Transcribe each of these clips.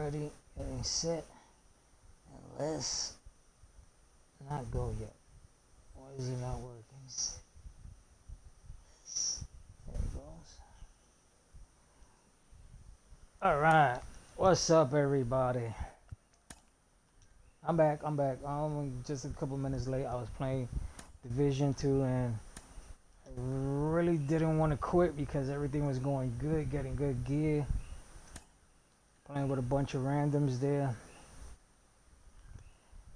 ready, getting set, and let's not go yet. Why is it not working? There it goes. Alright, what's up everybody? I'm back. Just a couple minutes late. I was playing Division 2 and I really didn't want to quit because everything was going good, getting good gear. Playing with a bunch of randoms there.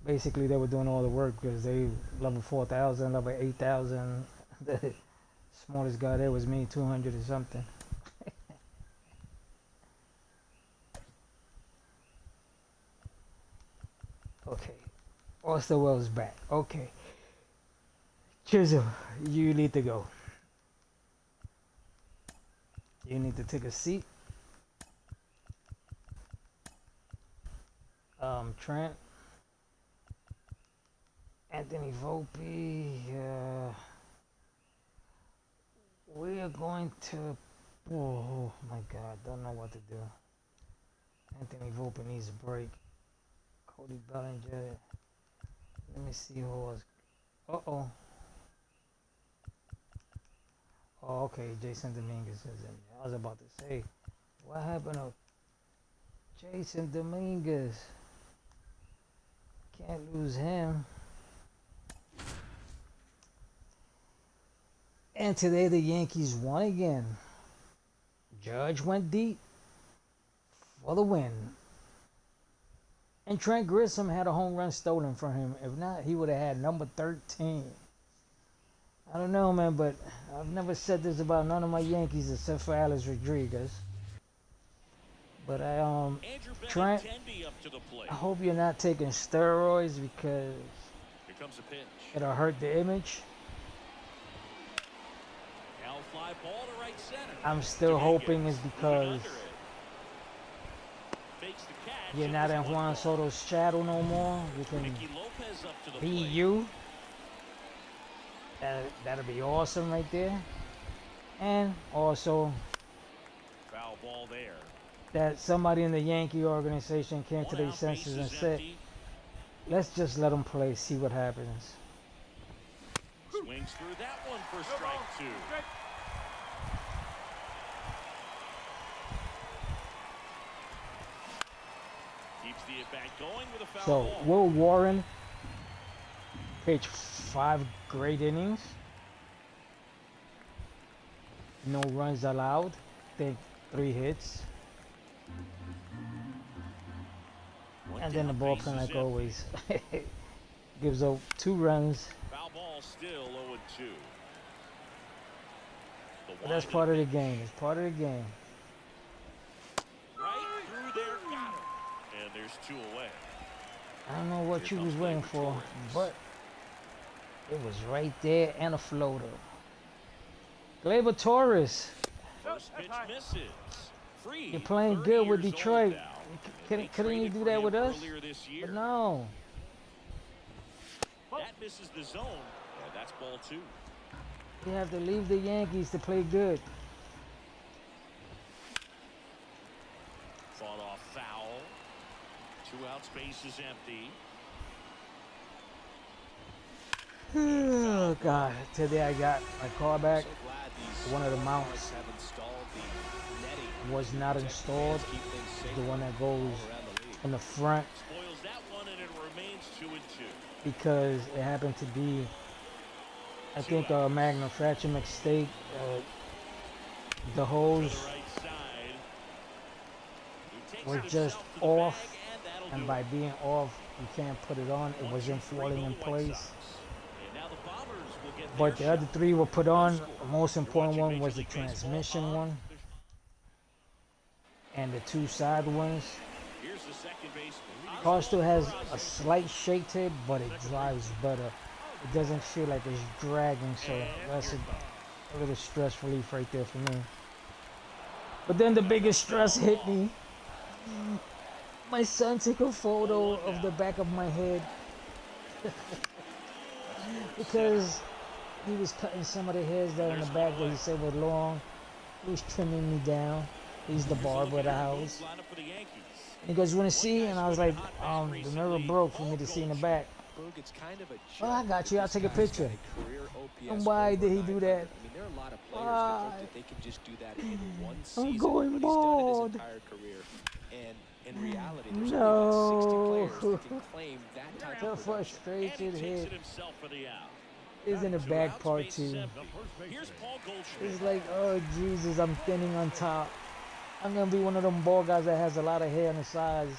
Basically, they were doing all the work because they level 4,000, level 8,000. The smallest guy there was me, 200 or something. Okay, Osterwell's back. Okay, Chisel, you need to go. You need to take a seat. Trent, Anthony Volpe. We are going to. Oh my God, don't know what to do. Anthony Volpe needs a break. Cody Bellinger. Let me see who was. Oh, okay. Jason Dominguez is in there. I was about to say, what happened to Jason Dominguez? Can't lose him. And today the Yankees won again. Judge went deep for the win. And Trent Grisham had a home run stolen from him. If not, he would have had number 13. I don't know, man, but I've never said this about none of my Yankees except for Alex Rodriguez. But Trent, I hope you're not taking steroids because it'll hurt the image. I'm still hoping it's because you're not in Juan Soto's shadow no more. You can be you. That'll be awesome right there. And also foul ball there. That somebody in the Yankee organization came to their senses and said, let's just let them play, see what happens. Swings through that one for strike 2. Keeps the at-bat going with a foul ball. So, Will Warren pitched 5 great innings. No runs allowed. I think 3 hits. And then the bullpen, like always, gives up 2 runs. Foul ball still 0-2. But that's part of the game. It's part of the game. Right through there, got him. And there's 2 away. I don't know what you was waiting for, but it was right there and a floater. Gleyber Torres. First pitch misses. Free. You're playing good with Detroit. Couldn't you do that with us? But no. That misses the zone. And that's ball 2. You have to leave the Yankees to play good. Fought off foul. 2 outs, base is empty. Oh God! Today I got my car back. One of the mounts was not installed. The one that goes in the front. Spoils that one and it remains 2-2. Because it happened to be, I think, a manufacturing mistake. The hose was just off, and by being off, you can't put it on. It wasn't falling in place. But the other 3 were put on. The most important one was the transmission one. And the 2 side ones. Car still has a slight shake to it, but it drives better. It doesn't feel like it's dragging, so that's a little stress relief right there for me. But then the biggest stress hit me. My son took a photo of the back of my head because he was cutting some of the hairs there in the back where he said were long. He was trimming me down. He's the barber of the house. He goes, "You want to see?" And I was like, the mirror broke for me to see in the back. Boog, it's kind of a Oh, I joke got that you. I'll this take a guy's picture. got a career OPS And why over did he do 900. that? I mean, there are a lot of players that Why? think that they can just do that in one I'm season, going but he's done it his bald. entire career. And in reality, there's only about 60 No. players that can claim that type The of production. frustration takes hit it himself for the out. is in the Two back outs, part base too. 7. Here's Paul Goldschmidt. It's like, oh Jesus, I'm thinning on top. I'm gonna be one of them bald guys that has a lot of hair on the sides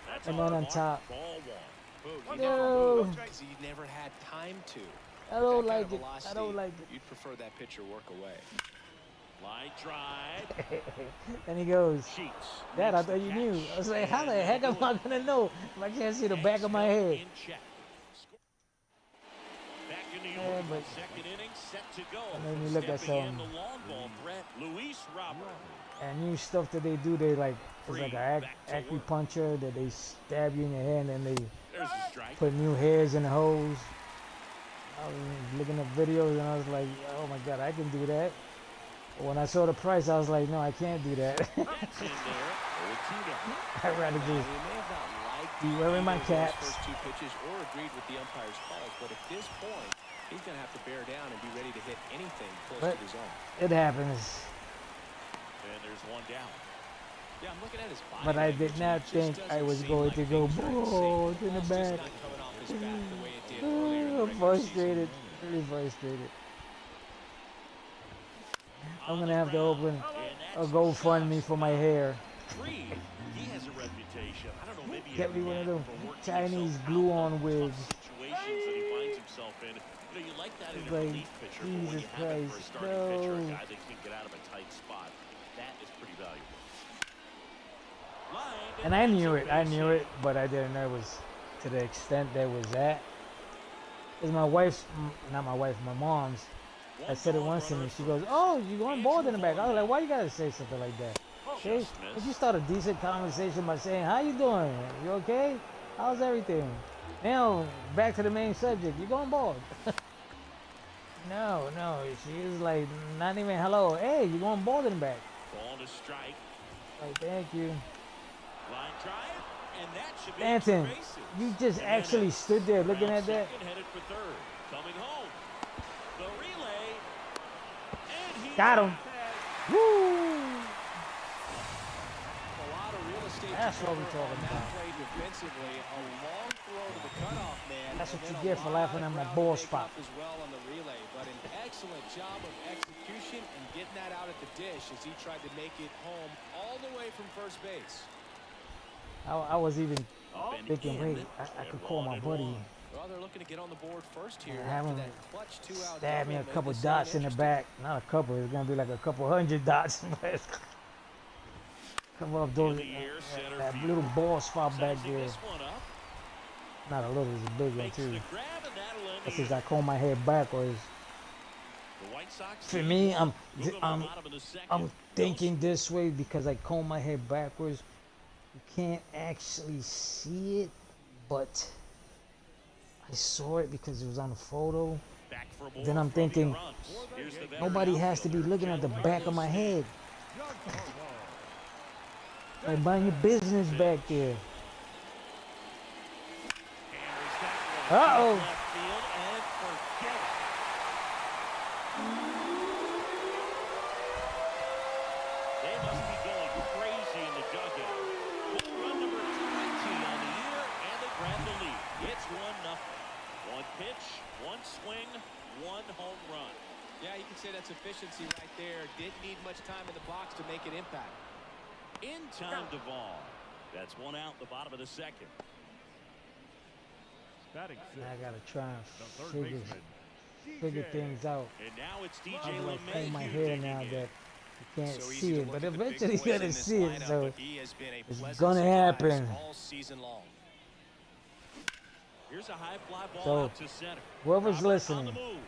That's and all then on marked. top. Ball 1. Boog, he No. never moved 'cause he never had time to. I don't That kind like of it. I velocity, don't like it. You'd prefer that pitcher work away. Line drive. And he goes, Sheets. Dad, I makes the thought you knew. catch. I was like, how the And heck am they'll I do it. gonna know if I can't see the back of my Hanks head? in check. Back in New Yeah, York, but second inning, set to go. made me look at Stepping in, some- the long ball threat, Luis Robert. And new stuff that they do, they like, it's like an acupuncture that they stab you in your hand and they There's a strike. put new hairs in the hose. I was looking at videos and I was like, oh my God, I can do that. But when I saw the price, I was like, no, I can't do that. That's in there. 0-2 I'd rather Now, just we may have not liked be wearing my either of those caps. first two pitches or agreed with the umpire's calls, but at this point, he's going to have to bear down and be ready to hit anything close But- to the zone. It happens. And there's one down. Yeah, I'm looking at his body But I language, did not and it just think I doesn't was seem going like to go things are in sync. bald in the Ball's just back. not coming off his bat the way it did earlier in the I'm regular frustrated. season. Really frustrated. I'm gonna have to open a GoFundMe for my hair. Creed, he has a reputation. I don't know, maybe Get me one of them for working Chinese himself glue-on out of wigs. tough situations that he finds himself in. You know, you like that in It's a like, relief pitcher, but when you Jesus have it for a Christ, starting pitcher, a no. guy that can get out of a tight spot, that is pretty valuable. Line And I knew extra it. I base knew hit. it, but I didn't know it was to the extent that was at. It's my wife's, not my wife, my mom's. I said it once to me. She goes, "Oh, you going bald in the back?" I was like, "Why you gotta say something like that?" Okay, Just if missed. you start a decent conversation by saying, "How you doing? You okay? How's everything?" Now back to the main subject. You going bald? No, she was like, not even hello. Hey, you going bald in the back? Ball to strike. Like, thank you. Line drive, and that should be Stanton, extra bases. you just And then actually it's stood there looking round at that. second, headed for third. Coming home. The relay. And he Got him. got that. Woo! A lot of real estate That's to what we're cover talking on that about. play defensively. A long throw to the cutoff man. That's and what you then get a for lot laughing of at my ground ball to make spot. up as well on the relay, but an excellent job of execution and getting that out at the dish as he tried to make it home all the way from first base. I was even Up and thinking, in, wait, I and could call my 1-1. buddy. Well, they're looking to get on the board first here Have after him that clutch two-out stab me a double made couple this dots inning in the interesting. back. Not a couple, it's gonna be like a couple hundred dots. Come up those, In the air, center that field. little ball spot back Sizing there. this one up. Not a little, it's a big one Makes too. the grab, and that'll end That's the since I comb my hair backwards. The White Sox For lead me, one. Move them I'm bottom of the second. I'm thinking this way because I comb my hair backwards. You can't actually see it, but I saw it because it was on the photo. Back for a ball Then I'm from the thinking, runs. Here's the veteran nobody has to be outfielder, looking at the January back of my Stanton. head. Like mind your business back there. Hammers that one Uh-oh. deep left field and forget it. They must be going crazy in the dugout. Home run number 20 on the year, and they grab the lead. It's 1-0. One pitch, one swing, one home run. Yeah, you can say that's efficiency right there. Didn't need much time in the box to make an impact. In time, Duvall. That's one out in the bottom of the second. Batting I gotta try and the third figure baseman, things out. And now it's DJ I'm gonna comb LeMahieu my hair digging now in. that you can't So easy see to it, look but at the big eventually boys you're in gonna this see it. lineup, So but he has been a it's pleasant gonna surprise happen. all season long. Here's a high fly ball So, out to center. whoever's Robert listening, on the move.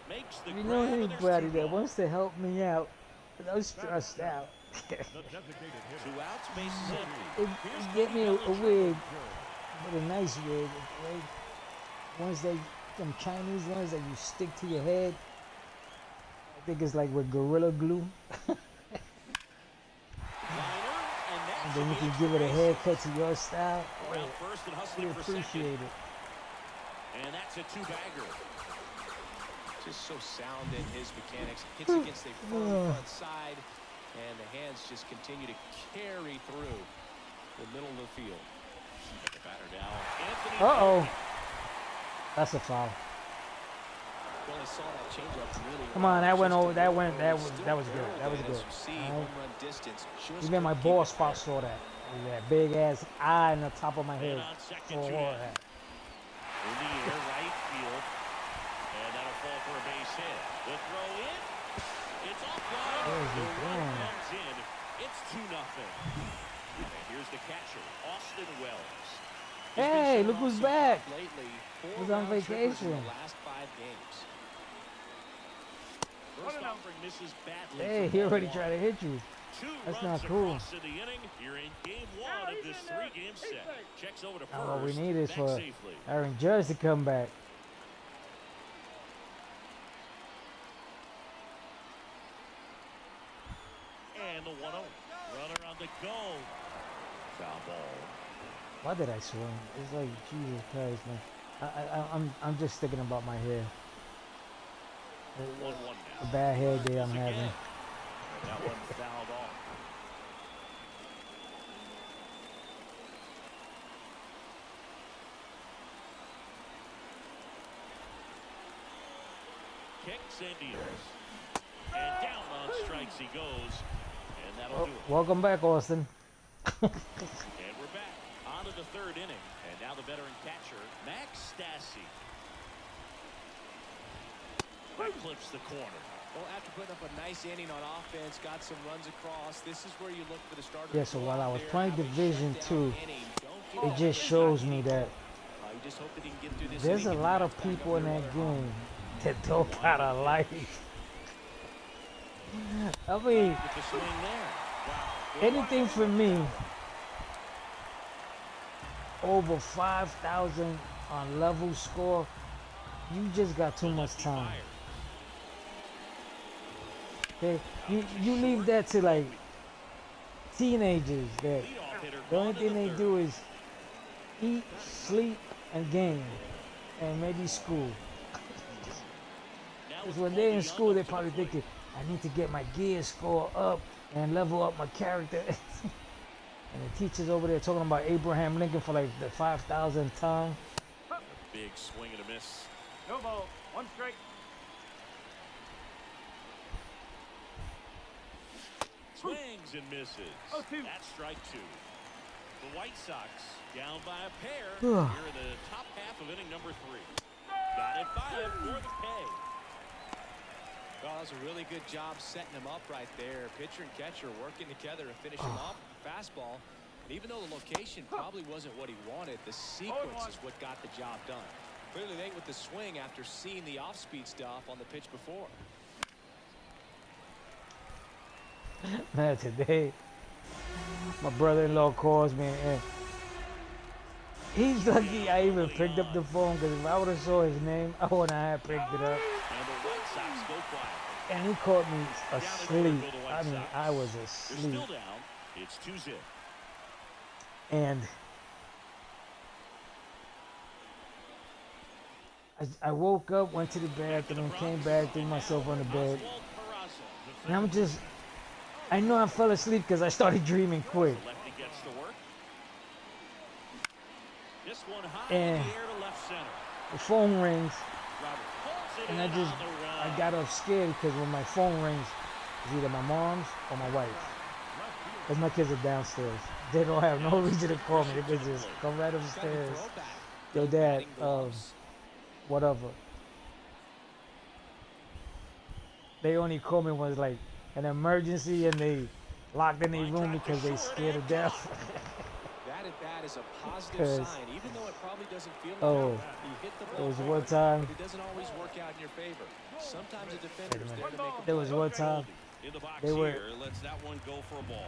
Makes the if you grab, know and there's anybody 2 that balls. wants to help me out, 'cause I'm stressed out. the designated hitter. 2 outs, bases empty. Here's Get me a Cody wig, but a nice wig, okay? Ones that, them Chinese ones that you stick to your head. I think it's like with Gorilla Glue. Liner, and that That And should then you be can extra give it a base. haircut to your style. Around first and We hustling for appreciate second. it. And that's a two-bagger. Just so sound in his mechanics. Hits against a firm front side, and the hands just continue to carry through the middle of the field. The batter now, Anthony. Uh-oh. That's a foul. Well, I saw that changeup really Come on, that well. went Just over. a That little went. early, still That was good. barreled That was in, good. as you see, All home right. run distance. Just Even my couldn't keep ball it spot there. saw that. That big ass eye in the top of my Man head. on second, Saw two all down. that. In the air, right field. And that'll fall for a base hit. The throw in. It's offline. Where is The he run going? comes in. It's 2-0. And here's the catcher, Austin Wells. He's been Hey, showing look off who's some back. pop lately. He's 4 on round trippers in vacation. the last 5 games. First offering misses badly. Hey, for he ball already one. tried to hit you. 2 That's runs not cool. across in the inning. Here in game 1 of this 3-game set. Checks over to first. Now what we need is back for safely. Aaron Judge to come back. And the 1-0. Runner on the go. Foul ball. Why did I swing? It's like Jesus Christ, man. I'm just thinking about my hair. 1-1 A now. bad hair day I'm Again. having. And that one fouled off. Kicks and deals. And down on strikes he goes. And that'll do it. Welcome back, Austin. And we're back on to the 3rd inning. And now the veteran catcher, Max Stassi. That clips the corner. Well, after putting up a nice inning on offense, got some runs across, this is where you look for the starter. Yeah, to so go while I out was there, playing have a Division shutdown II, inning. Don't give it up just any shows me lead. that You just hope that he can get through this there's a inning and lot of bounce back people up in your that other half. game that don't got a life. I mean, With the swing there. Wow. anything for me over 5,000 on level score, you just got too much time. Okay, you leave that to like teenagers that Leadoff hitter the only gone to thing the they third. do is eat, sleep, and game, and maybe school. Now Because it's when they're in Colby school, Young they're up to the probably plate. thinking, I need to get my gear score up and level up my character. And the teachers over there talking about Abraham Lincoln for like the 5,000th time. Big swing and a miss. No ball. 1 strike. Swings and misses. 0-2. That's strike 2. The White Sox down by a pair here in the top half of inning number 3. Got it 5 for the K. Well, that was a really good job setting him up right there. Pitcher and catcher working together to finish him off with the fastball. And even though the location probably wasn't what he wanted, the sequence is what got the job done. Clearly late with the swing after seeing the off-speed stuff on the pitch before. Man, today, my brother-in-law calls me and he's lucky I even picked up the phone, because if I would have saw his name, I wouldn't have picked it up. And the White Sox go quiet. And he caught me Down the asleep. order go the White I mean, Sox. I was They're asleep. still down. It's 2-0. And I woke up, went to the bathroom, came back, threw myself on the bed. And I'm just, I know I fell asleep because I started dreaming quick. Lefty gets to work. This one high And in the air to left center. the phone rings, Robert pulls it and in I on the run. got up scared because when my phone rings, it's either my mom's or my wife's. Because my kids are downstairs. They don't have no reason to call me. They could just come right upstairs. Yo, Dad, whatever. They only call me when it's like an emergency and they locked in their room because they scared to death. That at bat is a positive 'Cause, sign, even though it probably doesn't feel like oh, it. You hit the there ball was hard, one time, but it doesn't always work out in your favor. Sometimes a defender's there to make a there was play. one time In the box they were- here, lets that one go for a ball.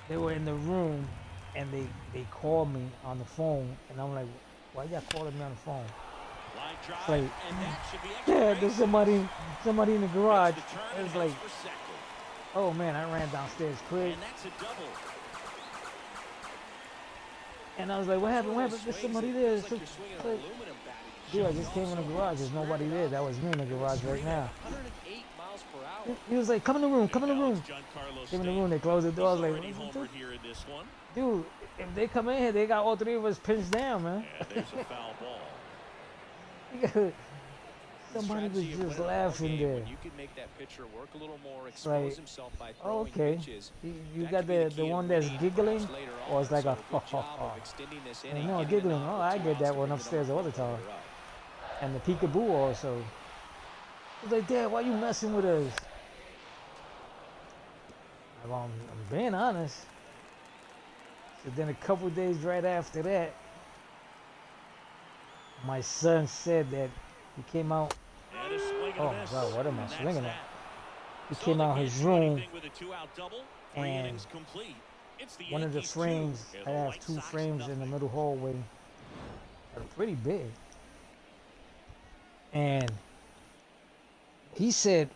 they were in the room and they called me on the phone and I'm like, why y'all calling me on the phone? Line drive, Like, and that should be extra yeah, base. there's somebody in the garage. Makes the turn It was and like, heads for second. oh man, I ran downstairs quick. And that's a double. And I was like, what happened? What happened? There's somebody there. It's like you're swinging an Like, aluminum bat. dude, I just came in the garage. There's nobody there. That was me in the garage right now. 108 miles per hour. He was like, come in the room, come in the Now room. it's Giancarlo Came in the Stanton. room, they closed the door. I was He's like, already "What homered here in this one. dude, if they come in here, they got all three of us pinched down, man." And there's a foul ball. Somebody was Strategy of just winning a ball laughing game there. when you can make that pitcher work a little more, Like, expose himself by oh, throwing okay. pitches. You That got could be the key to one that's winning giggling, later or it's on. like So a good job of extending this inning, no, giving giggling. an Oh, out I to get that Oscar one with the upstairs number all the 4 time. later up. And the peekaboo also. I was like, Dad, why you messing with us? Well, I'm being honest. So then a couple days right after that, my son said that he came out. And a swing and Oh a my miss. God, what am I And that's swinging that. at? He So came they out can't his do room, anything with a 2-out double. 3 and innings complete. It's the one of the Yankees 2 frames, and I the have White 2 Sox frames in the nothing. middle hallway that are pretty big. And he said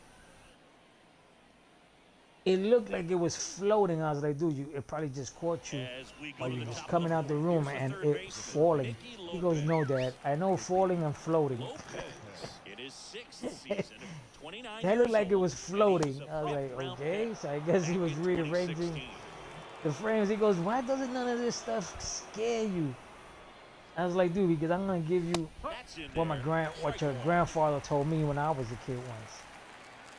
it looked like it was floating. I was like, dude, it probably just caught you As we go while to you the was top of coming the out the fourth, room here's the and third it baseman, falling. Nicky He goes, no, Dad, I know falling and floating. Lopez in his 6th season, 29 That looked years like it old, was and he's floating. a I was like, fifth-round okay. pick So I guess he back was in rearranging 2016. the frames. He goes, why doesn't none of this stuff scare you? I was like, dude, because I'm gonna give you That's in what there. what Strike your one. grandfather told me when I was a kid once.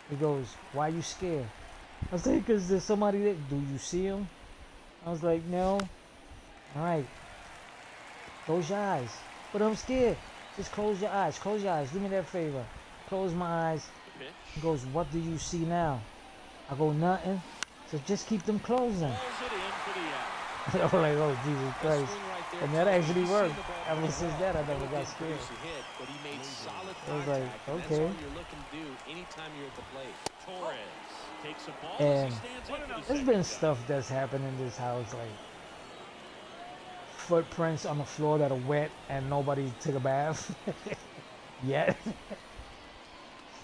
He goes, why you scared? I was like, because there's somebody there. Do you see him? I was like, no. All right. Close your eyes. But I'm scared. Just close your eyes. Close your eyes. Do me that favor. Close my eyes. Pitch. He goes, what do you see now? I go, nothing. So just keep them closed then. Calls it in for the out. I'm like, oh, Jesus That Christ. swing right there And that tells you actually he's seen worked. the ball Ever pretty since well. that, I He never got didn't scared. produce a hit, but he made solid I was like, contact, and that's okay. all you're looking to do anytime you're at the plate. Torres takes a ball And as he stands in for the there's second been time. stuff that's happened in this house, like footprints on the floor that are wet and nobody took a bath yet.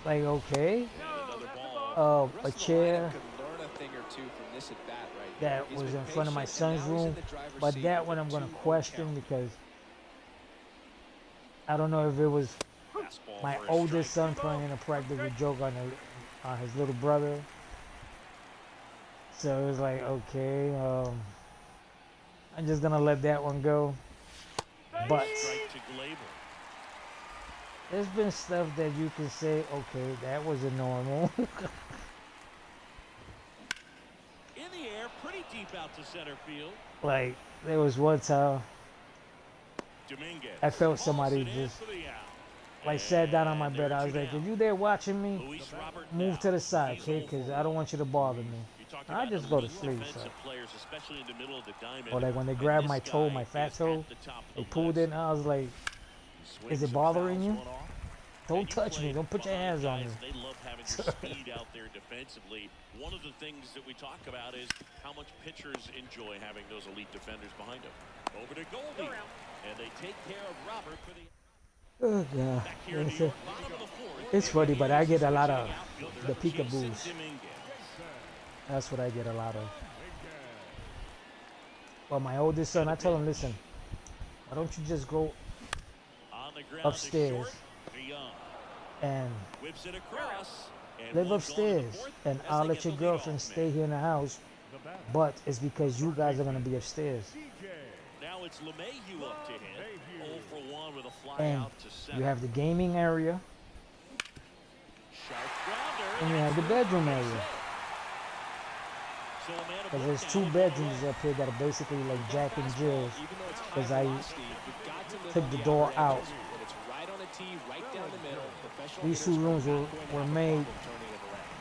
Like, okay. And another ball. The A rest of the chair lineup could learn a thing or two from this at bat right here. that He's was been in front of my patient, and son's now he's in room, the driver's but seat that with one a I'm gonna 2-0 question count. because I don't know if it was Fastball my for a oldest strike. son playing a practical joke on his little brother. So it was like, okay, I'm just gonna let that one go. But Strike to Gleyber. there's been stuff that you can say, okay, that was a normal. In the air, pretty deep out to center field. Like there was one time Dominguez. I felt hauls somebody it in just for the out. like sat down on my And bed. there I are was two like, down. if you there watching me, Luis Robert move now. to the side, He's kid, 0 for because I don't 1. want you to bother me. You talk I about just go to elite sleep, so. offensive players, especially in the middle of the diamond. Or like when they And grabbed this my toe, guy my fat is toe, at the top of they the pulled list. in. I was like, Swings is it and bothering fouls you? one off. Don't And you touch me. played Don't put your behind hands on me. guys. They love having your speed out there defensively. One of the things that we talk about is how much pitchers enjoy having those elite defenders behind them. Over to Goldie. And they take care of Robert for the Oh God, back here in New York, bottom of the fourth. it's funny, but I get a lot of Outfielder, the Jason peekaboos. Dominguez. That's what I get a lot of. Well, my oldest son, I told him, listen, why don't you just go On the ground upstairs to short, DeYoung and whips it across. And live one gone in the upstairs, fourth and as I'll they let get your the girlfriend leadoff stay man. here in the house. But it's because you guys are gonna be upstairs, Now it's LeMahieu up to hit. 0 for 1 with a fly and out to center. you have the gaming area, Sharp grounder. and you have the bedroom area. So a man Because of there's one 2 down, bedrooms up here that are basically like Jack and Jill's. Even though it's high 'Cause I velocity, you've got to live took on the the door outer out. edges. When it's right on a tee, right down the middle, professional These 2 hitters are rooms not were going to have a made. problem turning it around.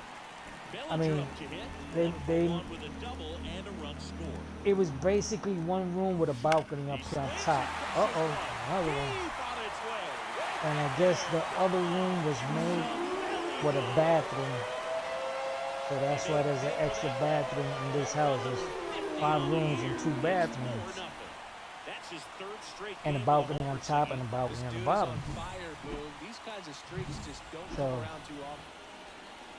I Bellinger mean, up to hit. they- 1 for they- 1 with a double and a run scored. It was basically one room with a balcony up He here on swings top. and crosses one. Another one. Deep on its way. And I guess the other room was made with a bathroom. So that's why there's an extra bathroom in this house. There's 5 rooms and 2 bathrooms. That's his 3rd straight And a game balcony of a on homer top team. and a balcony This on the dude is bottom. on fire, Boog. These kinds of streaks just don't So- come around too often.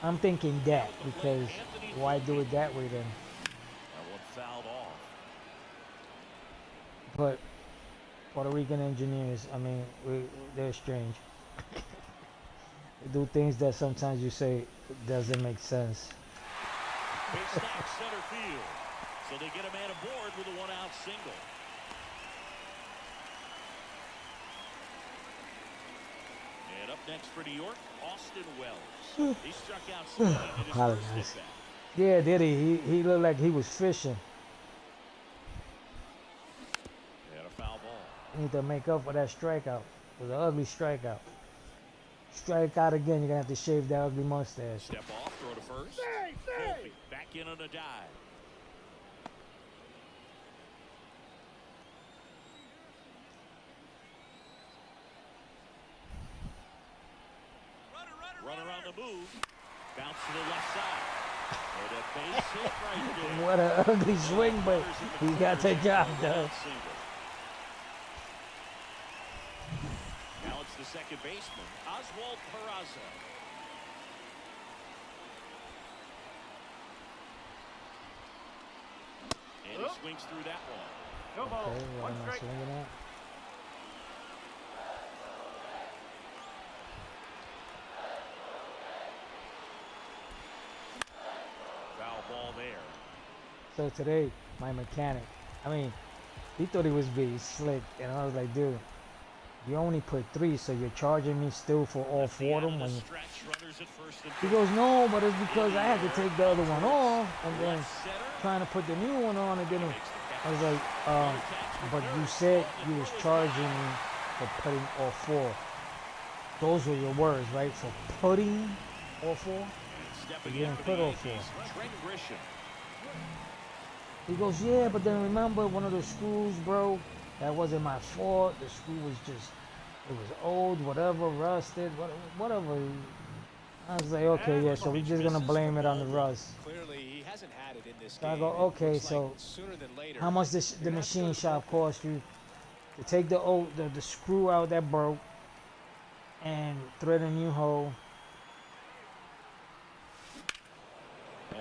I'm thinking that because why do it that way then? That one fouled off. But Puerto Rican engineers, I mean, they're strange. They do things that sometimes you say doesn't make sense. Base knock center field. So they get a man aboard with a one-out single. And up next for New York, Austin Wells. He struck out swinging in his first Apologize. at-bat. Yeah, did he? He looked like he was fishing. And a foul ball. Need to make up for that strikeout. It was an ugly strikeout. Strike out again, you're gonna have to shave that ugly mustache. Step off, throw to first. Volpe back in on a dive. Runner on the move. Bounce to the left side. And a base hit right there. What an ugly swing, but he got the job done. Now it's the second baseman, Oswald Peraza. And he swings through that one. No ball. Okay, One not strike. swinging out. Foul ball there. So today, my mechanic, I mean, he thought he was being slick, and I was like, dude, you only put 3, so you're charging me still for all 4 of them? When you... He goes, no, but it's because I had to take the other one off, and then trying to put the new one on, and then I was like, but you said you was charging me for putting all 4. Those were your words, right? For putting all 4? But you didn't put all 4. He goes, yeah, but then remember one of the screws broke. That wasn't my fault. The screw was just, it was old, whatever, rusted, whatever. I was like, okay, yeah, so we're just going to blame it on the rust. Clearly, he hasn't had it in this So I game. go, okay, so Sooner than later, how much the machine shop cost you to take the screw out that broke and thread a new hole?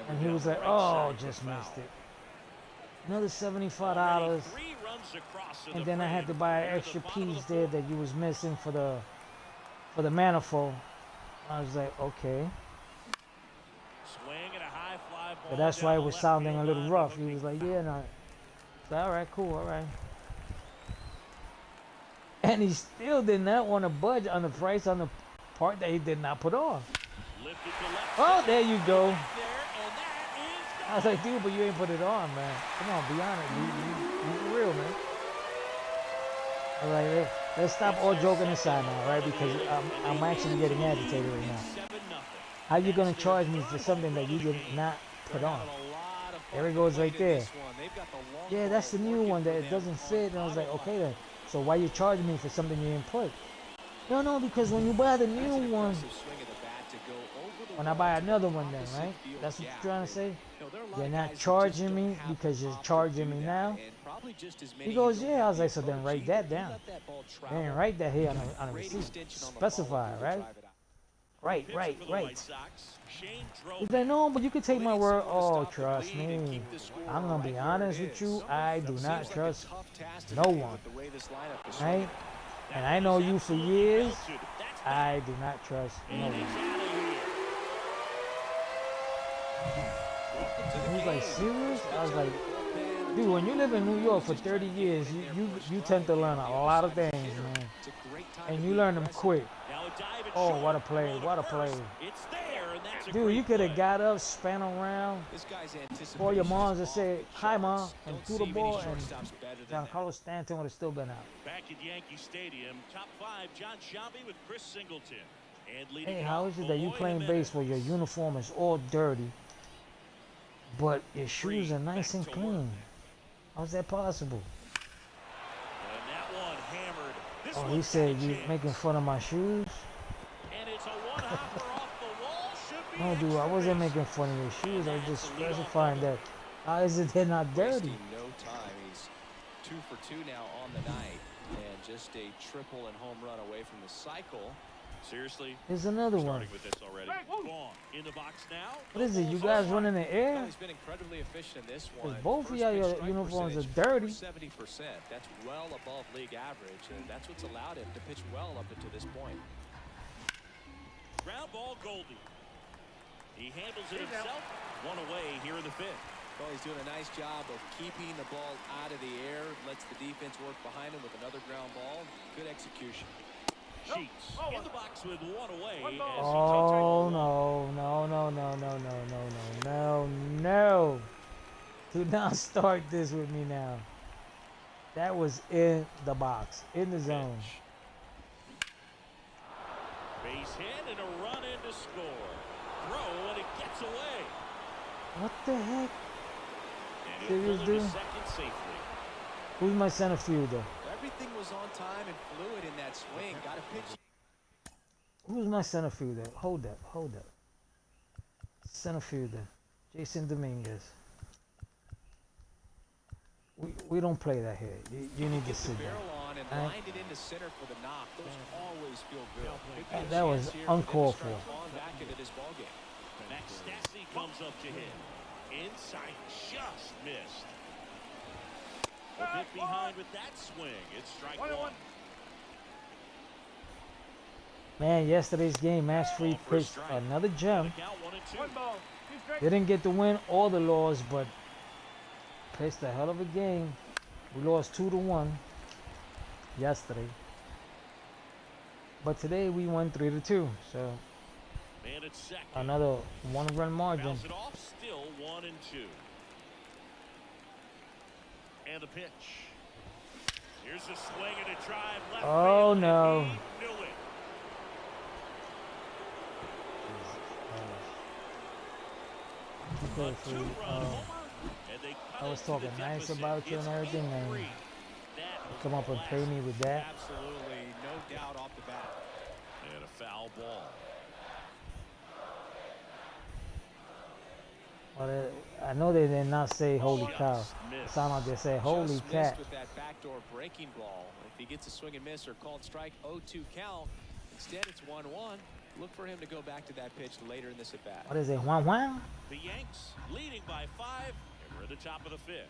And he was like, oh, just missed it. Another $75. And then I had to buy an extra piece there that you was missing for the manifold. I was like, okay. So that's why it was sounding a little rough. He was like, yeah, no. So, all right, cool, all right. And he still did not want to budge on the price on the part that he did not put on. Oh, there you go. I was like, dude, but you ain't put it on, man. Come on, be honest. Be real, man. All right, let's stop all joking aside now, right? Because I'm actually getting agitated right now. How you gonna charge me for something that you did not put on? There it goes right there. Yeah, that's the new one that it doesn't fit. And I was like, okay then. So why you charging me for something you didn't put? No, because when you buy the new one, when I buy another one then, right? That's what you're trying to say? You're not charging me because you're charging me now? He goes, yeah. I was like, so then write that down. Then write that here on a receipt. Specify, right? Right. He's like, no, but you can take my word. Oh, trust me. I'm going to be honest with you. I do not trust no one. Right? And I know you for years. I do not trust no one. He was like, serious? I was like, dude, when you live in New York for 30 years, you tend to learn a lot of things, man. And you learn them quick. Oh, what a play, what a play. Dude, you could have got up, span around, called your moms and said, hi, Mom, and threw the ball, and Giancarlo Stanton would have still been out. Back at Yankee Stadium, top 5, John Sciambi with Chris Singleton. Hey, how is it that you playing baseball, your uniform is all dirty, but your shoes are nice and clean? How's that possible? Oh, he said you making fun of my shoes? No, dude, I wasn't making fun of your shoes. I was just specifying that. How is it they're not dirty? No time. He's 2 for 2 now on the night, and just a triple and home run away from the cycle. Seriously, Here's another one. starting with this already. Gone in the box now. What is it? You guys running in the Well, air? he's been incredibly efficient in this one. Because both of First y'all, pitch your strike uniforms are percentage, dirty. 70%. That's well above league average, and that's what's allowed him to pitch well up until this point. Ground ball, Goldie. He handles it himself. One away here in the fifth. Well, he's doing a nice job of keeping the ball out of the air, lets the defense work behind him with another ground ball. Good execution. Sheets in the box with one away. As he Oh, no, no, no, no, no, no, no, no, no, no. Do not start this with me now. That was in the box, in the zone. Base hit and a run in to score. Throw and it gets away. What the heck? And he'll Serious, pull dude? into second safely. Who's my center fielder? Everything was on time and fluid in that swing. Got a pitch. Who's my center fielder? Hold up, hold up. Center fielder, Jason Dominguez. We don't play that here. You need to Get the sit barrel down. on and Alright? lined it into center for the knock. Those always feel good. Could be a That was chance here for them to uncalled strike for. on back into this ballgame. Max Stassi comes up to hit. Inside, just missed. A bit behind with that swing. It's strike one. Man, yesterday's game, Match Free Ball for a pitched strike. another gem. The count 1-2. One ball, 2 strikes. Didn't get the win or the loss, but pitched a hell of a game. We lost 2-1 yesterday, but today we won 3-2. So Man at second. another one-run margin. Bounce it off. Still 1-2. And the pitch. Here's a swing and a drive left Oh, field, no. and he knew it. A Okay, two-run homer, and they cut I was it to talking the nice deficit. about you It's and everything, and 8-3. That was come up and pay classic. me with that. Absolutely, no doubt off the bat. And a foul ball. Well, I know they did not say holy cow. Just It missed. sounded like they said holy Just cat. missed with that backdoor breaking ball. If he gets a swing and miss or called strike, 0-2 count. Instead, it's 1-1. Look for him to go back to that pitch later in this at bat. What is it? Wah wah? The Yanks leading by 5, and we're at the top of the fifth.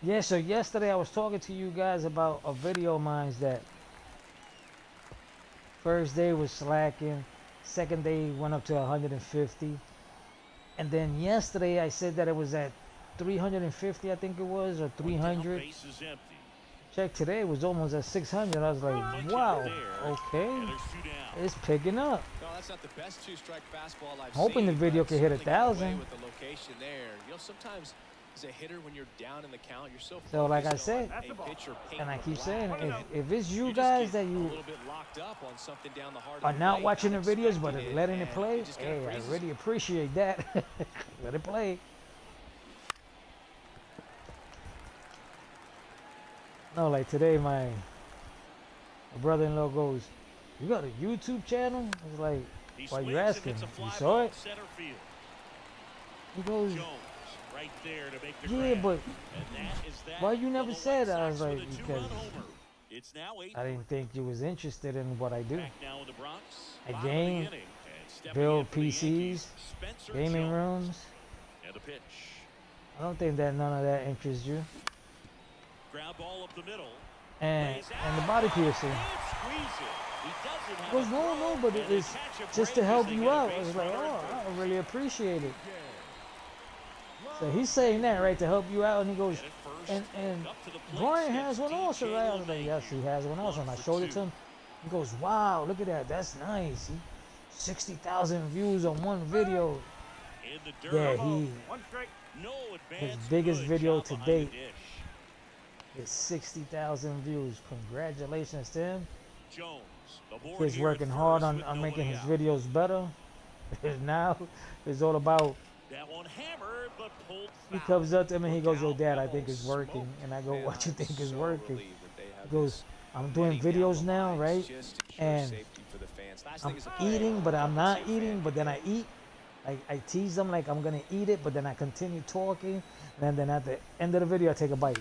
Yeah, so yesterday I was talking to you guys about a video of mine that first day was slacking, second day went up to 150, and then yesterday I said that it was at 350, I think it was, or 300. Base is empty. Check today, it was almost at 600. I was like, wow, okay, And there's 2 down. it's picking up. No, that's not the best two-strike fastball I've Hoping seen, the video but can hit certainly got away 1,000. with the location there. You know, sometimes as a hitter, when you're down in the count, you're so So like I focused on said, a pitcher painting and I the keep black. saying, if it's you You just guys get that a you little bit locked up on something down the heart are of the not plate, watching the not videos but expecting letting it and play, it just kinda hey, I freezes. really appreciate that. Let it play. No, like today, my brother-in-law goes, "You got a YouTube channel?" I was like, He "Why you swings and asking? hits a You fly saw ball it?" center field. He goes, Jones right there to make the "Yeah, grab. but And that is that why you never for the said White that?" I was Sox like, with a "Because two-run homer. It's now 8. I didn't think you was interested in what I do. Back now in the Bronx. I bottom of the game, inning, and stepping build in for the PCs, Yankees, Spencer gaming Jones. rooms. And the pitch. I don't think that none of that interests you. Ground ball up the middle. And the body piercing." And squeeze it. He doesn't have He goes, a "No, throw, no, but and it is they catch a just to break help as they you get a out." I base was like, runner at "Oh, first. I really appreciate it." So he's saying that, right, to help you out, and he goes, And at first, and up to the plate Brian steps has one also, DJ right? I was like, yes, he has one also. And I showed it to him. He goes, "Wow, look at that. That's nice. 60,000 views on one video." In the dirt. Yeah, he 1 strike. No advance. biggest Good video job to behind date. the dish. is 60,000 views. Congratulations to him. Jones, the board He's here working at hard first on with making nobody his out. videos better. Now it's all about, That one hammered, but pulled he foul. comes up to me and he goes, "Yo, Look Dad, out. I think it's working." And I go, Man, "What you I'm think is so working?" relieved that they have He goes, this "I'm doing inning down videos the now, line right? just to ensure And safety for the fans. Last I'm thing is a play. eating, but I'm not Safe fan eating, but then I eat." I tease them like I'm gonna eat it, but then I continue talking, and then at the end of the video I take a bite.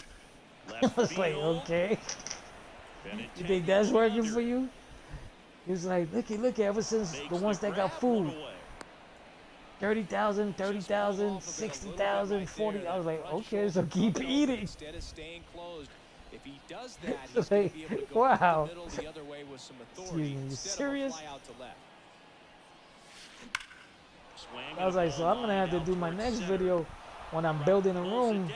I was like, okay, you think that's working for you? He was like, look, ever since the ones that got food, 30,000, 30,000, 60,000, 40. I was like, okay, so keep eating. Instead of staying closed, if he does that, So he's going like, to be able to go wow. up the middle the other way with some Excuse authority me, you instead serious? of a fly out to left. I was like, so I'm gonna have to do my next video when I'm building a room.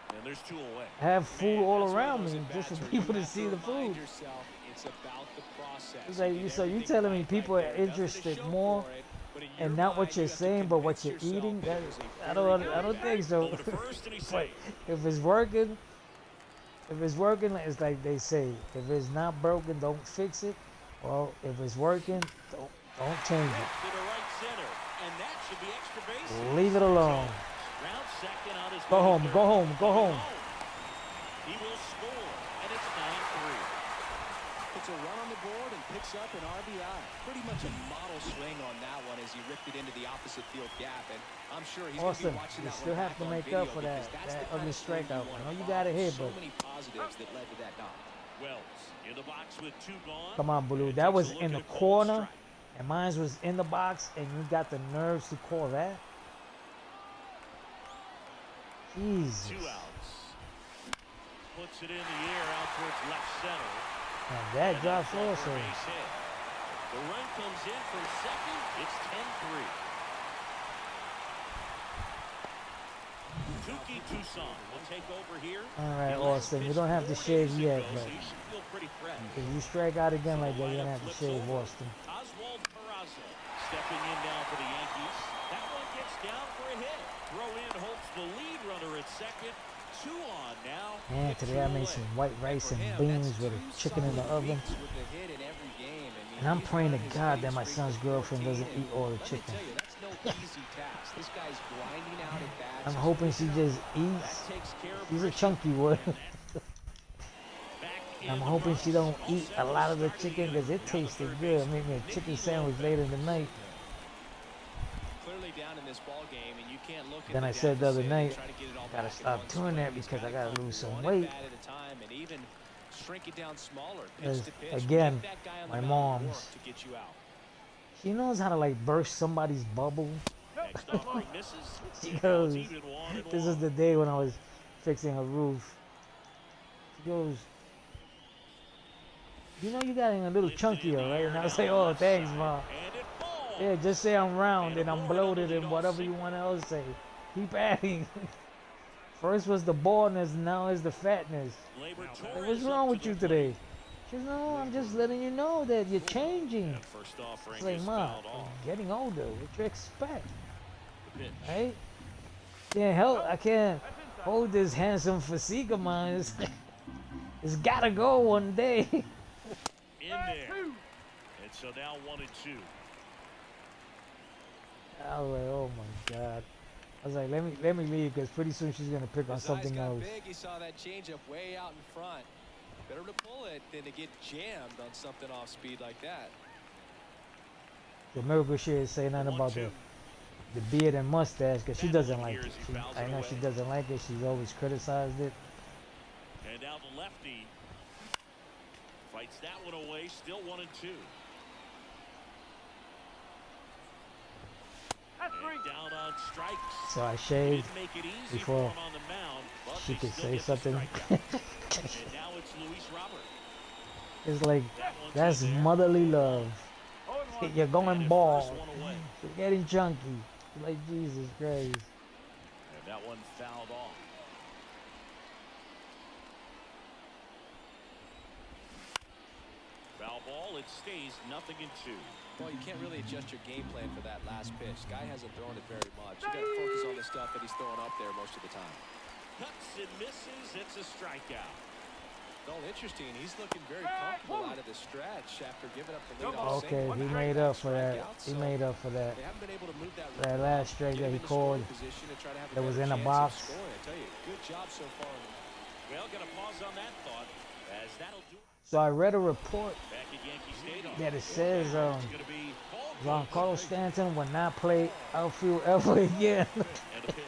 And there's 2 away. Have food all That's one of around those me at-bats just for where you people to have see the remind food. yourself it's about the process. It's like, did so you everything telling me right people right are there. Nothing to interested show more for it, but in and your not what mind, you're you have to saying, but what convince you're yourself eating? that That, it was a I very don't think so. Over to first, and he's But safe. if it's working, it's like they say, if it's not broken, don't fix it. Well, if it's working, don't change it. To the right center, and that should be extra base. Leave it alone. Round second on his Go way to home, third. go home, go home. He will score, and it's 9-3. Puts a run on the board and picks up an RBI. Pretty much a model swing on that one as he ripped it into the opposite field gap. And I'm sure he's going to Austin, be watching you that still one have back to on make video up for that because that's the kind ugly of swing strikeout. you I want know to you follow. got a hit, So but many positives that led to that knock. Wells in the box with 2 gone. come on, Blue. And That takes was a look in at the a cold corner, strike. and mine was in the box, and you got the nerves to call that? Jesus. 2 outs. Puts it in the air out towards left center. And that And drops that's off for also. a base hit. The run comes in from second. It's 10-3. Tuki Tucson will take over here. All right, He last Austin, you pitched don't have to 4 shave days yet, ago, but so you should feel pretty fresh. if you strike out again like that, you're Lineup gonna have to flips shave over. Austin. Oswald Peraza stepping in now for the Yankees. That one gets down for a hit. Throw in holds the lead runner at second. 2 on now. Man, today I made some white rice and beans with a chicken in the oven. And I'm praying to God that my son's girlfriend doesn't eat all the chicken. I'm hoping she just eats. She's a chunky one. I'm hoping she don't eat a lot of the chicken because it tasted good. I made me a chicken sandwich later in the night. Then I said the other night, I gotta stop doing that because I gotta lose some weight. Because again, my mom's, she knows how to like burst somebody's bubble. She goes, this is the day when I was fixing her roof. She goes, you know you got a little chunkier, right? And I was like, oh, thanks, Mom. Yeah, just say I'm round and I'm bloated and whatever you want to else say. Keep adding. First was the baldness, now is the fatness. Like, what's wrong with you today? She goes, no, I'm just letting you know that you're changing. It's like, Mom, I'm getting older. What you expect? Right? I can't hold this handsome physique of mine. It's gotta go one day. In there. And so now 1-2. I was like, oh my God. I was like, let me leave because pretty soon she's gonna pick on something else. Big, he saw that changeup way out in front. Better to pull it than to get jammed on something off speed like that. The miracle she didn't say nothing about the beard and mustache because she doesn't like it. I know she doesn't like it. She's always criticized it. And now the lefty fights that one away. Still 1-2. And down on strikes. So I shaved before she could say something. And now it's Luis Robert. It's like, that's motherly love. You're going bald. You're getting chunky. Like, Jesus Christ. And that one fouled off. Foul ball. It stays 0-2. Well, you can't really adjust your game plan for that last pitch. Guy hasn't thrown it very much. You got to focus on the stuff that he's throwing up there most of the time. Cuts and misses. It's a strikeout. Well, interesting. He's looking very comfortable out of the stretch after giving up the leadoff Okay, single. he made up for that. He made up for that. They haven't been able to move That last strike that he called that was in the box. I tell you, good job so far. Well, gonna pause on that thought. As that'll do So I read a report back at Yankee Stadium. that it says It's gonna be Giancarlo Stanton will not play outfield ever again. and a pitch.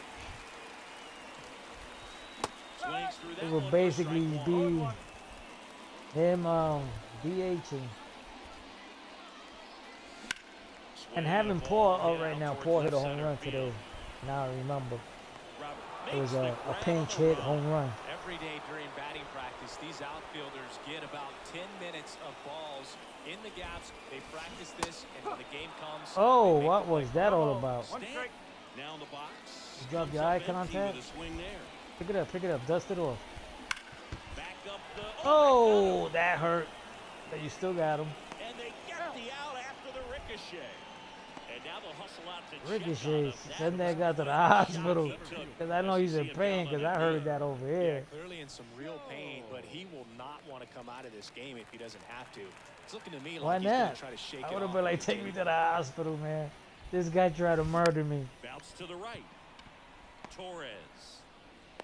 Swings through that It will one for basically strike be one. him DHing. And having Paul out right now, Paul hit a home run today. Now I remember. It was a pinch hit home run. Every day during batting practice, these outfielders get about 10 minutes of balls in the gaps. They practice this, and when the game comes, Oh, they make what the was play. that all about? One strike. Now in the box. You dropped your Comes eye up empty contact? with a swing there. Pick it up, dust it off. Back up the Oh, that hurt. But you still got him. and they get the out after the ricochet. And now they'll hustle out to check on Ricochet. him. Send that was guy to the the hospital. shot he took. Because I know he's in See him pain down because on I the heard field. that over Yeah, here. clearly in some real pain, but he will not want to come out of this game if he doesn't have to. It's looking to me Why like he's going not? to try to shake I it would have off been like, with take me Jimmy. to the hospital, man. This guy tried to murder me. Bounce to the right. Torres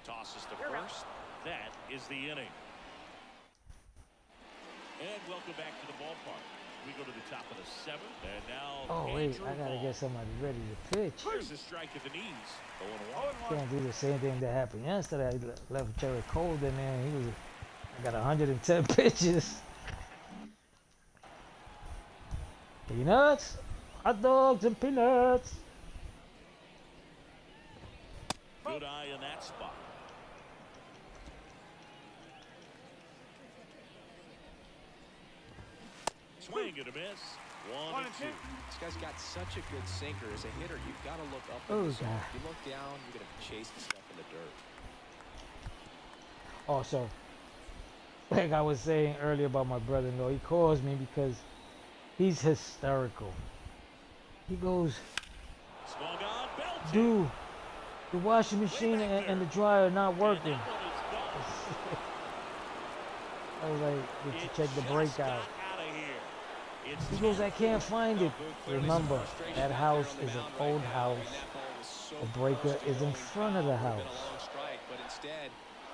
tosses to first. That is the inning. And welcome back to the ballpark. We go to the top of the seventh, and now Oh, wait. Andrew I got to Hall. get somebody ready to pitch. Here's a strike at the knees. 0-1. Can't do the same thing that happened yesterday. I left Jerry Cold in there. I got 110 pitches. Peanuts, hot dogs, and peanuts. Good eye in that spot. Swing and a miss. 1-2. This guy's got such a good sinker. As a hitter, you've got to look up Oh, in the zone. God. If you look down, you're going to chase the stuff in the dirt. Also, like I was saying earlier about my brother-in-law, he calls me because he's hysterical. He goes, Swung on, belted. dude, the washing machine and the dryer are not And working. that one is gone. I was like, did you It check the just breakout? got outta here. It's He goes, I 10-4. can't find it. Clearly some Remember, frustration that out house there on is the an mound right old now. house. I mean, that ball was so The breaker close to is in going front of the foul. Would've been a house. long strike, but instead,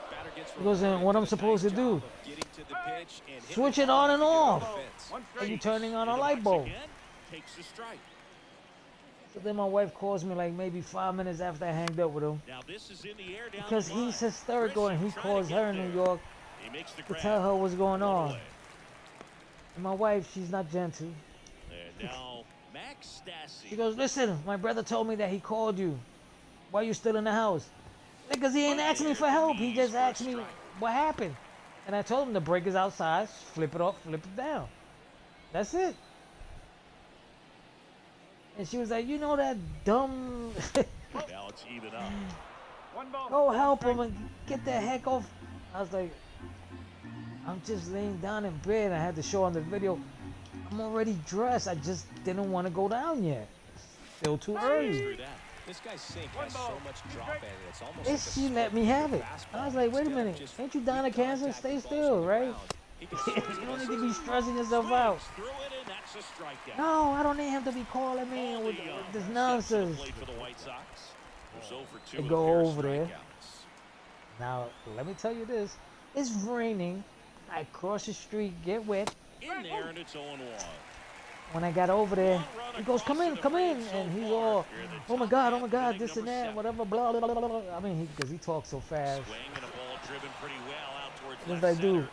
batter gets He goes, and rewarded what for I'm the supposed nice to do? job of getting to the pitch and hitting Switch the it ball on and to get over off. the fence. One Are you strike. turning on a In the light box bulb? again, takes the strike. So then my wife calls me like maybe 5 minutes after I hanged up with him. Now this is in the air down Because the line. he's hysterical and he Christian trying calls to her get in New there. York He makes the to grab. tell her what's going One on. away. And my wife, she's not gentle. And now Max Stassi. She goes, listen, my brother told me that he called you. Why you still in the house? Because he ain't asked me for help. He just asked me what happened. And I told him the breaker's outside. Flip it up, flip it down. That's it. And she was like, you know that dumb... Now it's even up. One ball. Go help him and get the heck off. I was like, I'm just laying down in bed. I had to show on the video. I'm already dressed. I just didn't want to go down yet. Still too early. Through that. This guy's sink One has so ball. much drop in it. It's almost And like a she let me have it. fastball. I was like, wait a Instead of minute. just Ain't you dying of cancer? contact, Stay the ball's still, on the right? ground. He can swing You it don't as need to a be stressing yourself out. Swings through it, and that's a strikeout. No, I don't need him to be calling me Paul with DeYoung this steps to the nonsense. plate for the White Sox. There's 0 for 2 They with go a pair of over there. strikeouts. Now, let me tell you this. It's raining. I cross the street, get wet. In there, and it's 0-1. When I got over there, he goes, come in. And he's all, oh my God, this and that, whatever, blah, blah, blah, blah, blah. I mean, because he talks so fast. Swing and a ball driven pretty well out towards What left did I do? center.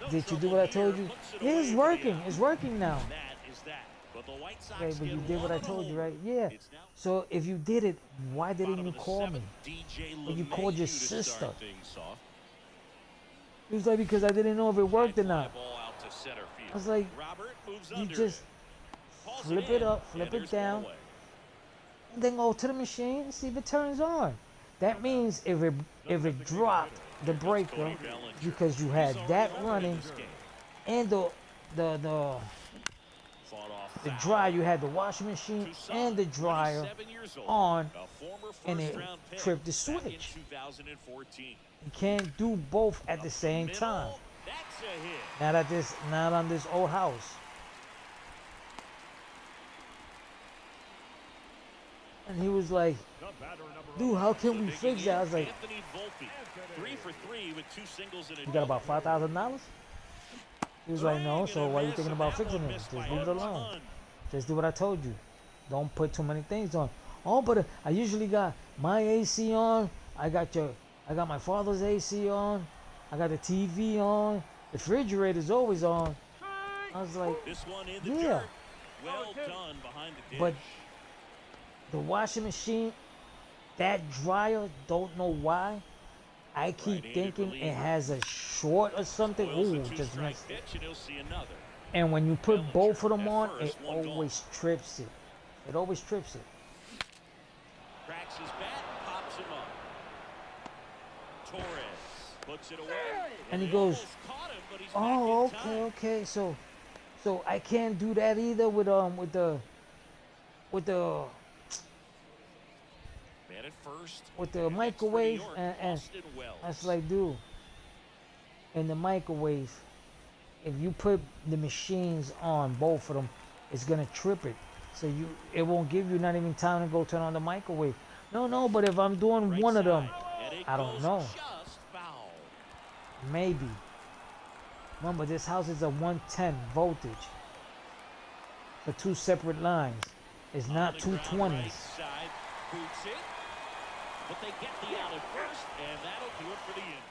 No Did you do trouble what I here, told you? puts it Yeah, away it's for the working. out. It's working now. And that is that. But the White Sox Okay, but you get did what I one told you, home. right? Yeah. It's now So if you did it, why didn't bottom you of the call me? seventh. DJ Or you called your LeMahieu to sister? start things off. He was like, because I didn't know if it worked or High fly not. ball out to center field. I was like, Robert moves you under just it. Calls flip in, it up, and flip it there's down, one away. and then go to the machine and see if it turns on. That means if it dropped the breaker because you had that running and the Fought off foul. dryer, you had the washing machine Tucson, and the dryer 27 years old, on, a former and it first-round pick tripped the back in switch. 2014. You can't do both at the same Middle, time. That's a hit. Not on this old house. And he was like, dude, how can we fix that? I was like, Anthony Volpe, 3 for 3 with 2 singles and a you got about double. $5,000? He was like, no, so why are you thinking about fixing it? Missed Just by leave it a alone. ton. Just do what I told you. Don't put too many things on. Oh, but I usually got my AC on. I got my father's AC on. I got the TV on. The refrigerator's always on. I was like, This one in the yeah. dirt. Well done behind the dish. But the washing machine, that dryer, don't know why. I keep Right-handed thinking reliever. it has a short or something. Wills a Ooh, just two-strike missed it. pitch, and he'll see another. And when you put both of them Bellinger on, at it first, one always trips it. It always trips it. Cracks his bat, pops him up. Torres puts it away. And he They goes, almost caught him, but he's oh, back in time. okay. So I can't do that either with the Man at first. with the And next for microwave New York, and Austin Wells. that's like, dude, in the microwave, if you put the machines on both of them, it's gonna trip it. So it won't give you not even time to go turn on the microwave. No, but if I'm doing Right one of them, side, and it I don't goes know. Just foul. maybe. Remember, this house is a 110 voltage for 2 separate lines. It's On not the two ground, 20s. right side, boots it. But they get the out at first, and that'll do it for the inning.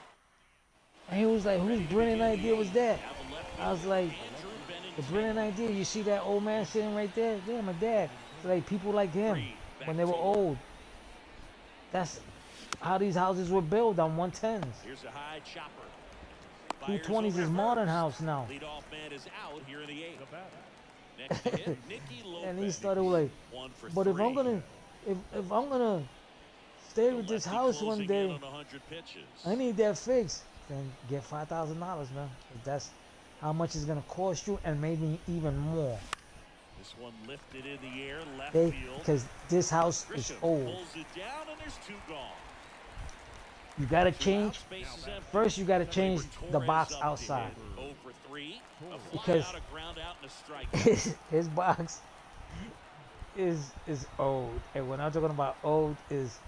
And he was like, whose brilliant idea was that? Now the left I was fielder, like, Andrew Benintendi. the brilliant idea. You see that old man sitting right there? Yeah, my dad. It's like people like him when they were old. That's how these houses were built, on 110s. Here's a high chopper. 220s is modern house now. Leadoff man is out here in the eighth. Next to hit, Nicky Lopez. And he started like, 1 for but if I'm 3. gonna, if I'm gonna stay The with this lefty house one closing in day, on 100 pitches. I need that fixed. Then get $5,000, man. If that's how much it's gonna cost you, and maybe even more. This one lifted in the air, left They, field. because this house is Grisham old. pulls it down, and there's 2 gone. You gotta 2 change. outs, bases empty. First, you gotta change the Torres box up to outside. hit. 0 for 3. A fly Because out, a ground out, and a strikeout. his box is old, and when I'm talking about old, is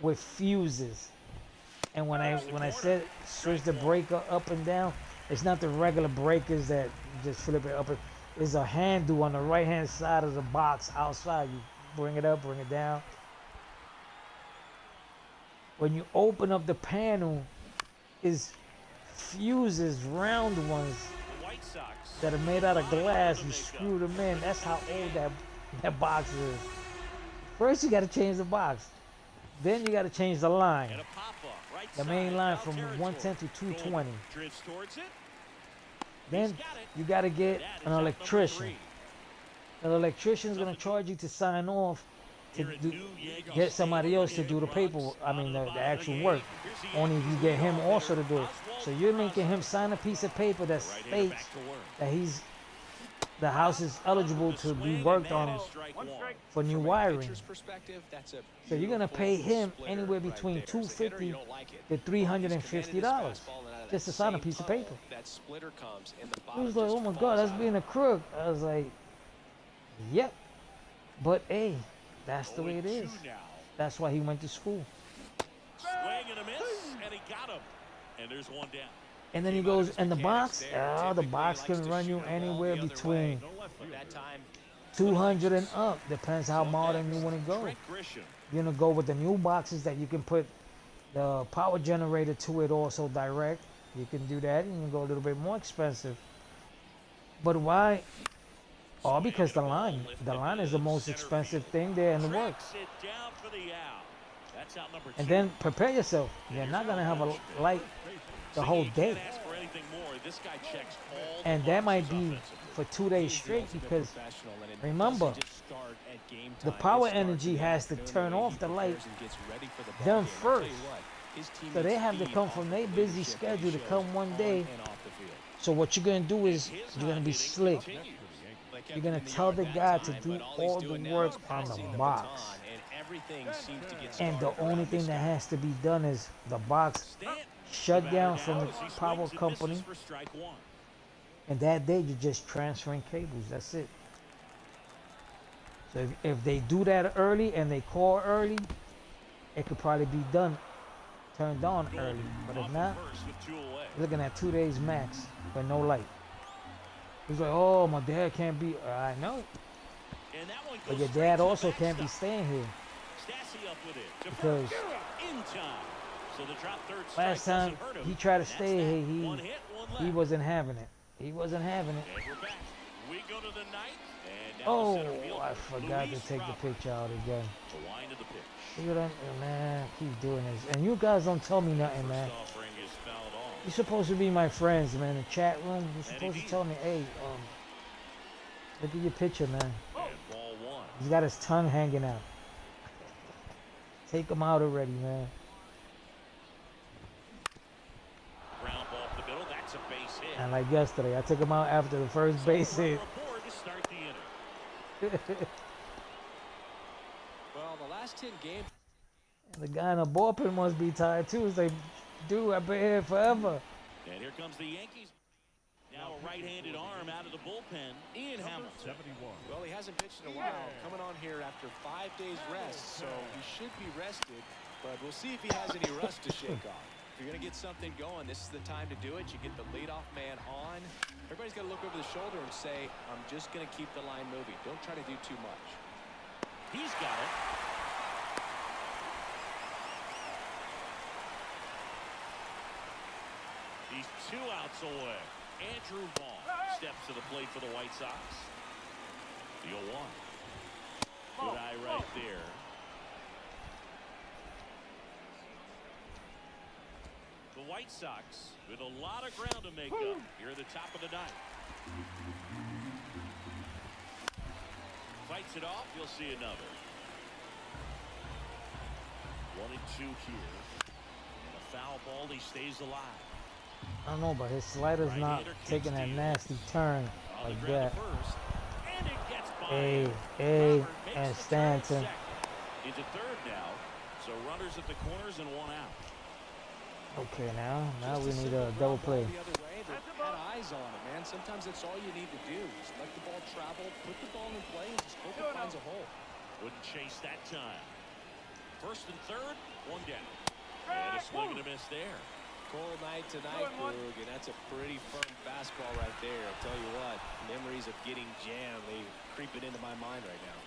with fuses. And when I said switch the breaker up and down, it's not the regular breakers that you just flip it up. It's a handle on the right hand side of the box outside. You bring it up, bring it down. When you open up the panel, is fuses, round ones The White Sox. that are made out of glass. You screw them in. That's how old that box is. First, you got to change the box. Then you got to change the line. And a pop-up, right The side, main line foul from territory. 110 to 220. Drifts towards it. Then He's got it. you got to get That is an out number electrician. 3. The electrician's going to charge you to sign off to Here at do, New Yankee get somebody Stadium else to in do the Bronx. paperwork. I mean, the Bottom actual of the work. eighth. Here's the Only if you Yankees get him leadoff also to hitter, do it. Oswald So you're making him Peraza. sign a piece of paper that Right-hander states back to work. that the house is eligible to be worked on for new wiring. So you're gonna pay him anywhere between $250 to $350 just to sign a piece of paper. He was like, "Oh my God, that's being a crook." I was like, "Yep, but hey, that's the way it is. 0-2 now. That's why he went to school." Swing and a miss, and he got him. And there's one down. And then he goes, "And the box, the box can run you anywhere between 200 and up. Depends how modern you want to go. Trent Grisham. You're gonna go with the new boxes that you can put the power generator to it also direct. You can do that, and you can go a little bit more expensive. But why? Oh, because the line is the most expensive thing there in the works. Tracks it down for the out. That's out number 2. And then prepare yourself. You're not gonna have a light the whole You day, can't ask for anything more. This guy checks all and the that might boxes be offensively. for 2 days straight, because remember, the power energy has to turn off the light them first. So they have to come from their busy schedule to come one day. So what you're gonna do is you're gonna be slick. You're gonna tell the guy to do all the work on the box, and the only thing that has to be done is the box shut down from the power company, For strike 1. and that day you're just transferring cables. That's it. So if they do that early and they call early, it could probably be turned on early. But if not, you're looking at 2 days max with no light. He's like, oh, my dad can't be. I know. But your dad also can't be staying here. Because last time he tried to stay here, he wasn't having it. He wasn't having it. Oh, I forgot to take the picture out again. Look at that, man. Keep doing this. And you guys don't tell me nothing, man. You're supposed to be my friends, man. In the chat room, you're supposed to tell me, hey, look at your picture, man. He's got his tongue hanging out. Take him out already, man. And like yesterday, I took him out after the first base hit. Well, the last 10 games. And the guy in the bullpen must be tired too. He's like, dude, I've been here forever. And here comes the Yankees. Now a right-handed arm out of the bullpen, Ian Hamilton. Well, he hasn't pitched in a while, coming on here after 5 days rest, so he should be rested, but we'll see if he has any rust to shake off. If you're going to get something going, this is the time to do it. You get the leadoff man on. Everybody's got to look over the shoulder and say, I'm just going to keep the line moving. Don't try to do too much. He's got it. He's 2 outs away. Andrew Vaughn steps to the plate for the White Sox. The 0-1. Good eye right there. The White Sox with a lot of ground to make up here at the top of the ninth. Fights it off. You'll see another. 1-2 here. And a foul ball. He stays alive. I don't know, but his slider's not taking that nasty turn like that. Hey, and Stanton. Into third now. So runners at the corners and 1 out. Okay, now we need a double play. Had eyes on it, man. Sometimes that's all you need to do. Just let the ball travel, put the ball in play, and just hope it finds a hole. Wouldn't chase that time. First and third, 1 down. And a swing and a miss there. Cold night tonight, Krug, and that's a pretty firm fastball right there. I'll tell you what, memories of getting jammed, they creeping into my mind right now.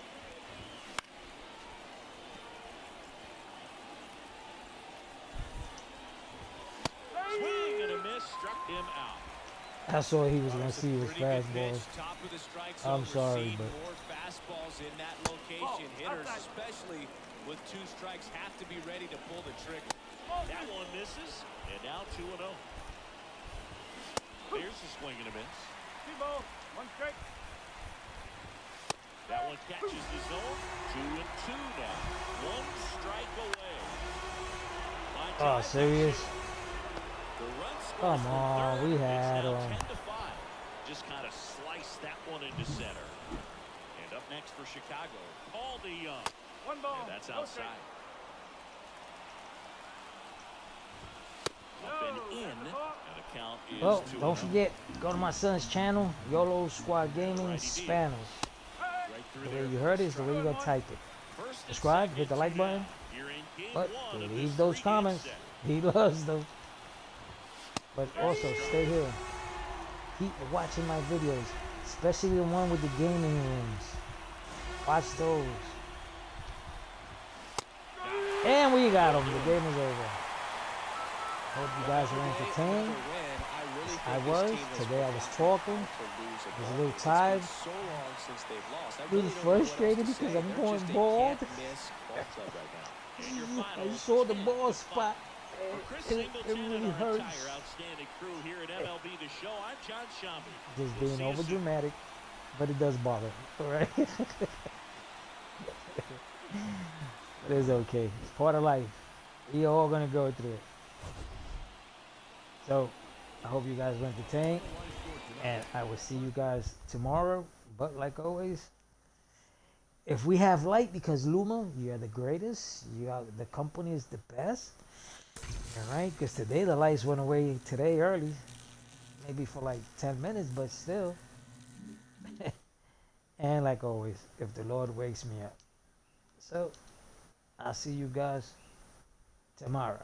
Swing and a miss, struck him out. I saw he was going to see his fastballs. I'm sorry, but more fastballs in that location. Hitters, especially with 2 strikes, have to be ready to pull the trigger. That one misses, and now 2-0. Here's a swing and a miss. 1 strike. That one catches the zone. 2-2 now. 1 strike away. oh, serious? The run Come on, we had him. 10-5. Just kind of sliced that one into center. And up next for Chicago, Paul DeYoung. 1 ball. And that's outside. Up and in, and the count is Oh, 2-0. don't forget, go to my son's channel, YOLO Squad Gaming Spanish. Right through The there. way you heard it is the way you gotta type it. First and Subscribe, second hit the like to button. now. Here in game But 1 of leave this those 3-game comments. set. He loves those. But also, stay here. Keep watching my videos, especially the one with the gaming rooms. Watch those. And we got him. The game is over. Hope you guys were entertained. I was. Today I was talking. I was a little tired. A little frustrated because I'm going bald. I saw the ball spot. It really hurts. Our outstanding crew here at MLB The Show. I'm John Shambi. Just being over dramatic, but it does bother. Alright? But it's okay. It's part of life. We all gonna go through it. So I hope you guys were entertained. And I will see you guys tomorrow. But like always, if we have light, because Luma, you are the greatest. The company is the best. Alright, because today the lights went away today early. Maybe for like 10 minutes, but still. And like always, if the Lord wakes me up. So, I'll see you guys tomorrow.